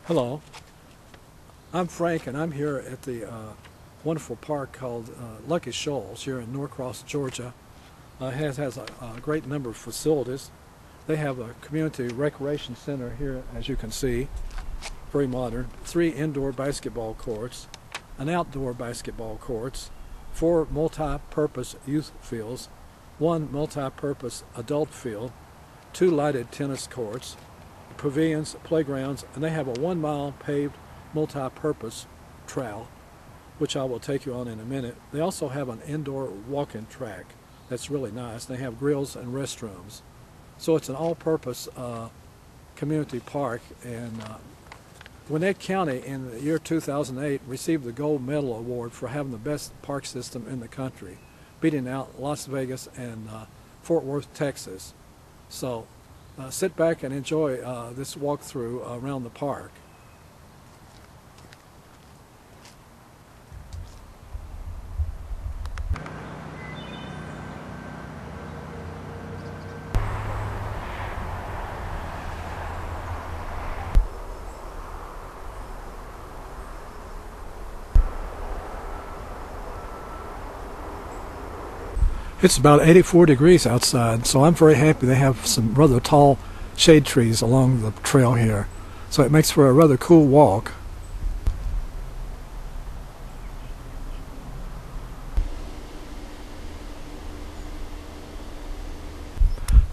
Hello, I'm Frank, and I'm here at the wonderful park called Lucky Shoals here in Norcross, Georgia. It has a great number of facilities. They have a community recreation center here, as you can see, very modern. 3 indoor basketball courts, an outdoor basketball courts, 4 multi-purpose youth fields, 1 multi-purpose adult field, 2 lighted tennis courts, pavilions, playgrounds, and they have a 1-mile paved multi-purpose trail, which I will take you on in a minute. They also have an indoor walking track that's really nice. They have grills and restrooms. So it's an all-purpose community park, and Gwinnett County in the year 2008 received the Gold Medal Award for having the best park system in the country, beating out Las Vegas and Fort Worth, Texas. So sit back and enjoy this walkthrough around the park. It's about 84 degrees outside, so I'm very happy they have some rather tall shade trees along the trail here. So it makes for a rather cool walk.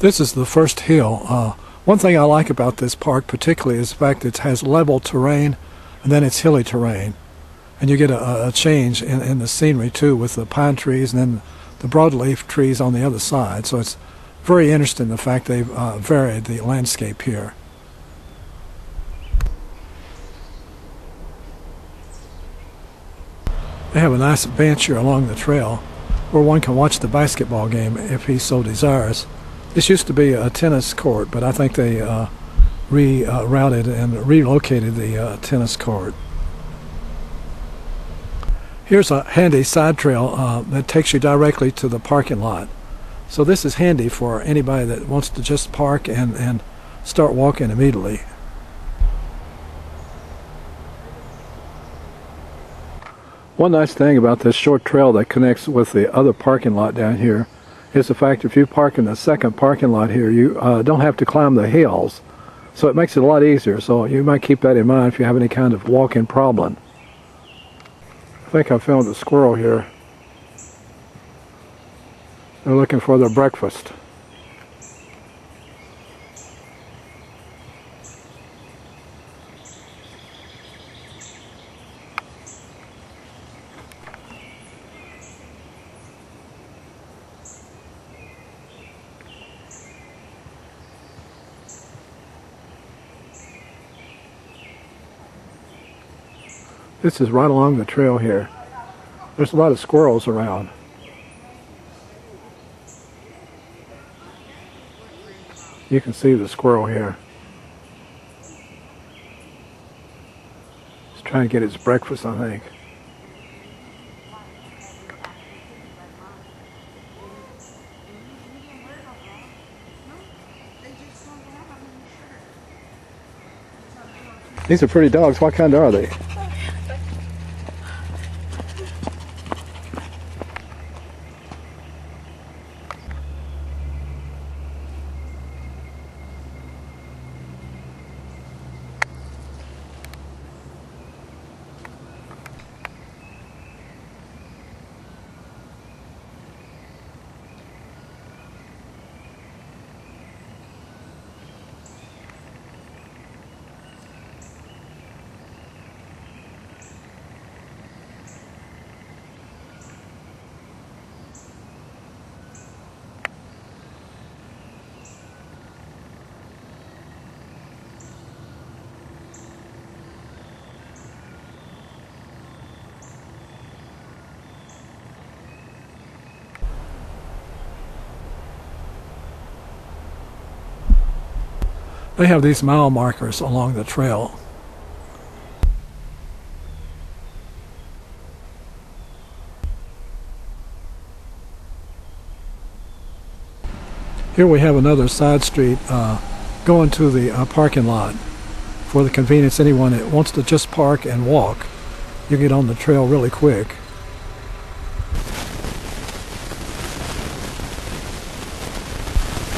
This is the first hill. One thing I like about this park particularly is the fact that it has level terrain and then it's hilly terrain. And you get a change in the scenery too, with the pine trees and then the broadleaf trees on the other side. So it's very interesting the fact they've varied the landscape here. They have a nice bench here along the trail where one can watch the basketball game if he so desires. This used to be a tennis court, but I think they rerouted and relocated the tennis court. Here's a handy side trail that takes you directly to the parking lot. So this is handy for anybody that wants to just park and start walking immediately. One nice thing about this short trail that connects with the other parking lot down here is the fact if you park in the second parking lot here, you don't have to climb the hills. So it makes it a lot easier. So you might keep that in mind if you have any kind of walking problem. I think I found a squirrel here. They're looking for their breakfast. This is right along the trail here. There's a lot of squirrels around. You can see the squirrel here. He's trying to get his breakfast, I think. These are pretty dogs. What kind are they? They have these mile markers along the trail. Here we have another side street going to the parking lot for the convenience anyone that wants to just park and walk. You get on the trail really quick.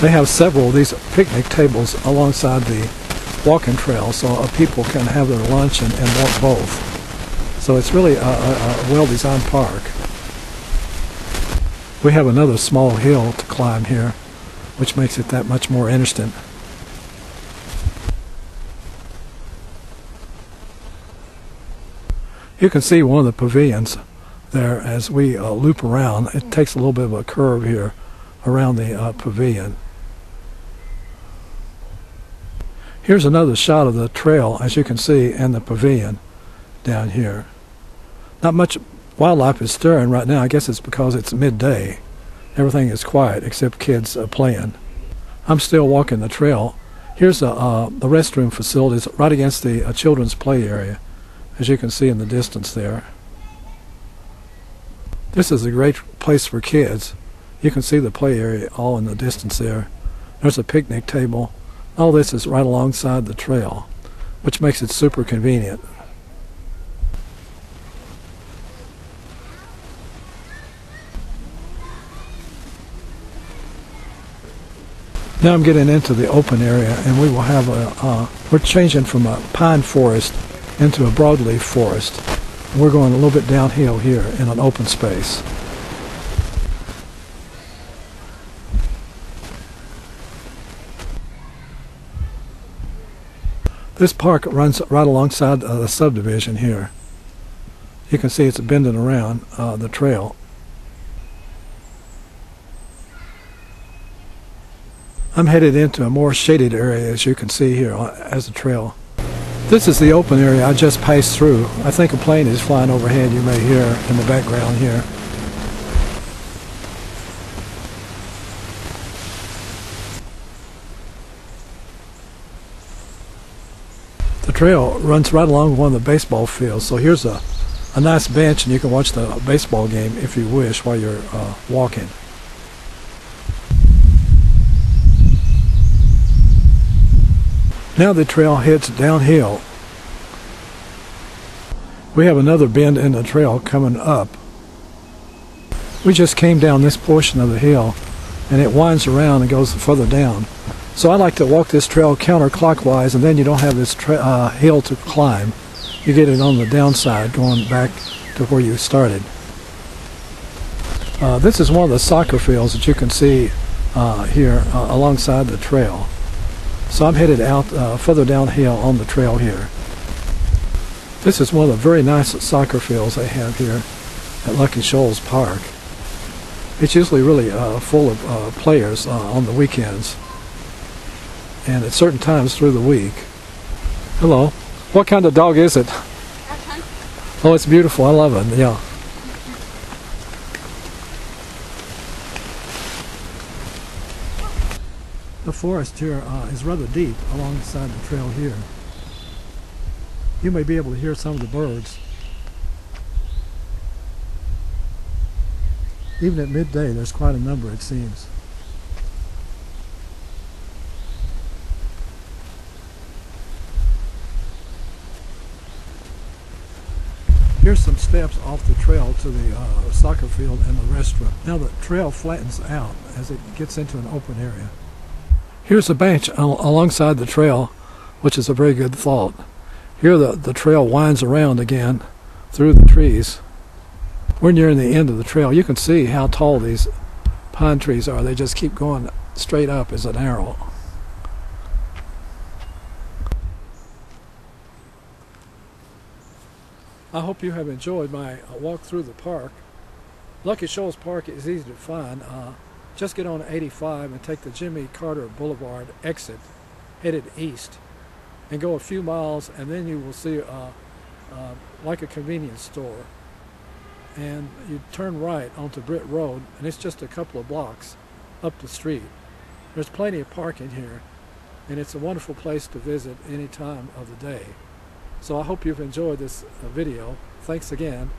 They have several of these picnic tables alongside the walking trail, so people can have their lunch and walk both. So it's really a well-designed park. We have another small hill to climb here, which makes it that much more interesting. You can see one of the pavilions there as we loop around. It takes a little bit of a curve here around the pavilion. Here's another shot of the trail, as you can see, and the pavilion down here. Not much wildlife is stirring right now. I guess it's because it's midday. Everything is quiet except kids playing. I'm still walking the trail. Here's the restroom facilities right against the children's play area, as you can see in the distance there. This is a great place for kids. You can see the play area all in the distance there. There's a picnic table. All this is right alongside the trail, which makes it super convenient. Now I'm getting into the open area, and we will have we're changing from a pine forest into a broadleaf forest. We're going a little bit downhill here in an open space. This park runs right alongside the subdivision here. You can see it's bending around the trail. I'm headed into a more shaded area, as you can see here as the trail. This is the open area I just passed through. I think a plane is flying overhead. You may hear in the background here. The trail runs right along one of the baseball fields, so here's a nice bench, and you can watch the baseball game if you wish while you're walking. Now the trail heads downhill. We have another bend in the trail coming up. We just came down this portion of the hill, and it winds around and goes further down. So I like to walk this trail counterclockwise, and then you don't have this hill to climb. You get it on the downside going back to where you started. This is one of the soccer fields that you can see here alongside the trail. So I'm headed out further downhill on the trail here. This is one of the very nice soccer fields they have here at Lucky Shoals Park. It's usually really full of players on the weekends and at certain times through the week. Hello. What kind of dog is it? Oh, it's beautiful. I love it. Yeah. The forest here is rather deep alongside the trail here. You may be able to hear some of the birds. Even at midday, there's quite a number, it seems. Here's some steps off the trail to the soccer field and the restaurant. Now the trail flattens out as it gets into an open area. Here's a bench alongside the trail, which is a very good thought. Here the trail winds around again through the trees. We're nearing the end of the trail. You can see how tall these pine trees are. They just keep going straight up as an arrow. I hope you have enjoyed my walk through the park. Lucky Shoals Park is easy to find. Just get on 85 and take the Jimmy Carter Boulevard exit, headed east, and go a few miles, and then you will see like a convenience store. And you turn right onto Britt Road, and it's just a couple of blocks up the street. There's plenty of parking here, and it's a wonderful place to visit any time of the day. So I hope you've enjoyed this video. Thanks again.